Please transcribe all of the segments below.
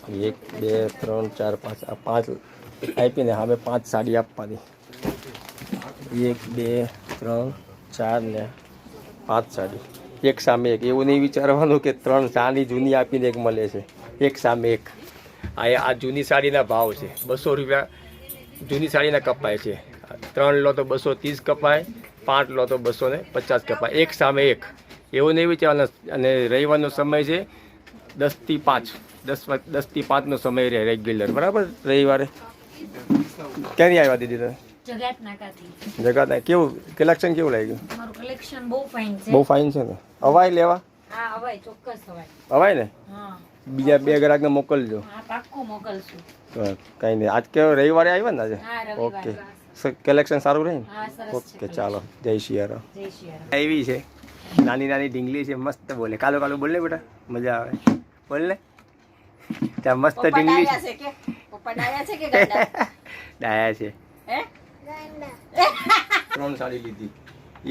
1 2 3 4 5 આ 5 આપીને હવે 5 સાડી આપવાની 1 2 3 4 ને 5 સાડી એક સામે એક એવું નહીં વિચારવાનું કે 3 સાડી જૂની આપીને એક મળે છે એક સામે એક આ જૂની સાડીના ભાવ છે 200 રૂપિયા જૂની સાડીના કપાય છે 3 લો તો 230 કપાય 5 લો તો 250 કપાય એક સામે એક એવું નહીં વિચારવાનું અને રવિવારનો સમય છે 10 થી 5 10 થી 5નો સમય રહે રેગ્યુલર બરાબર રવિવારે ક્યાંથી આવ્યા દીદી તમે જગાત નાકાથી જગાત કેવું કલેક્શન કેવું લાગ્યું મારું કલેક્શન બહુ ફાઇન છે બહુ ફાઇન છે ને અવાય લેવા હા અવાય ચોક્કસ અવાય અવાય ને હા બીજા 2 ગ્રાહકને મોકલજો હા પાક્કું મોકલશું કંઈ નહીં આજ કે રવિવારે આવ્યા ને આજે હા રવિવાર ઓકે કલેક્શન સારું રહે ને હા સરસ ઓકે છે ચાલો જય શિયારામ જય શ્રી રામ એવી છે નાની નાની ઢીંગલી છે મસ્ત બોલે કાલો કાલો બોલ ને બેટા મજા આવે બોલ ને ત્યાં મસ્ત ઢીંગલી છે પપ્પા ડાયા છે કે ગાંડા ડાયા છે હે 3 સાડી લીધી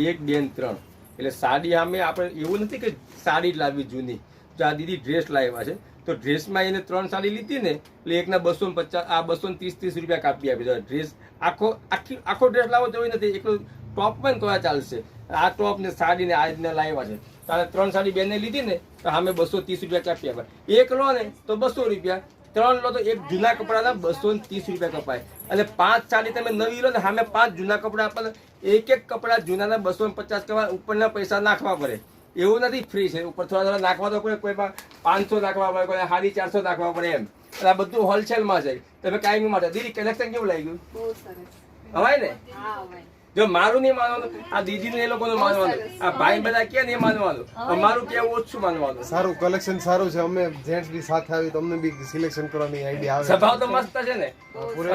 1 2 ને 3 એટલે સાડી સામે આપણે એવું નથી કે સાડી જ લાવવી જૂની જો આ દીદી ડ્રેસ લાવ્યા છે તો ડ્રેસમાં એને 3 સાડી લીધી ને એટલે એકના 250 આ 230 રૂપિયા કાપી આપી દો ડ્રેસ આખો ડ્રેસ લાવો તો નથી એકલો ટોપ પણ તો ચાલશે આ ટોપ ને સાડી ને આ રીતના લાવ્યા છે તારે 3 સાડી બેને લીધી ને તો સામે 230 રૂપિયા કાપી આપે એક લો ને તો 200 રૂપિયા 3 લો તો એક જૂના કપડાના 230 રૂપિયા કપાય અને 5 સાડી તમે નવી લો ને સામે 5 જૂના કપડા આપે એક કપડા જૂનાના 250 કપડા ઉપરના પૈસા નાખવા પડે એવું નથી ફ્રી છે ઉપર થોડા નાખવા તો પડે કોઈમાં 500 નાખવા પડે કોઈ 450 નાખવા પડે એમ એટલે આ બધું હોલસેલમાં છે તમે કાયમી માટે દીદી કલેક્શન કેવું લાગ્યું બહુ સરસ હવાય ને હા અવાય જો મારું નહીં માનવાનું આ દીદીને એ લોકોનું માનવાનું આ ભાઈ બધા કે નહીં માનવાનું અમારું કેવું ઓછું માનવાનું સારું કલેક્શન સારું છે અમે જેન્ટ્સ બી સાથે આવી તો અમને બી સિલેક્શન કરવાની આઈડિયા આવે સ્વભાવ તો મસ્ત છે ને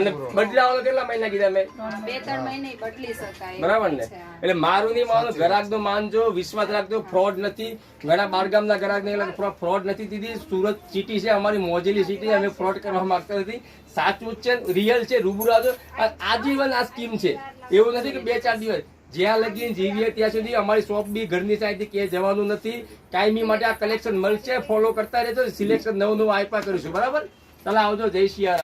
અને બદલાવાનો કેટલા મહિના કીધા મેં 2-3 મહિને બદલી શકાય બરાબર ને એટલે મારું નહીં માનવાનું ગ્રાહક નો માનજો વિશ્વાસ રાખજો ફ્રોડ નથી ઘણા બારગામના ગ્રાહક ને ફ્રોડ નથી દીધી સુરત સિટી છે અમારી મોજેલી સિટી અમે ફ્રોડ કરવા માંગતા નથી સાચું છે રિયલ છે રૂબરૂ આવજો આજીવન આ સ્કીમ છે એવું નથી કે 2-4 દિવસ જ્યાં લગી જીવીએ ત્યાં સુધી અમારી શોપ બી ઘરની સાઈડથી કે જવાનું નથી કાયમી માટે આ કલેક્શન મળશે ફોલો કરતા રહેજો સિલેક્શન નવું આપ્યા કરીશું બરાબર ચાલો આવજો જય શિયારામ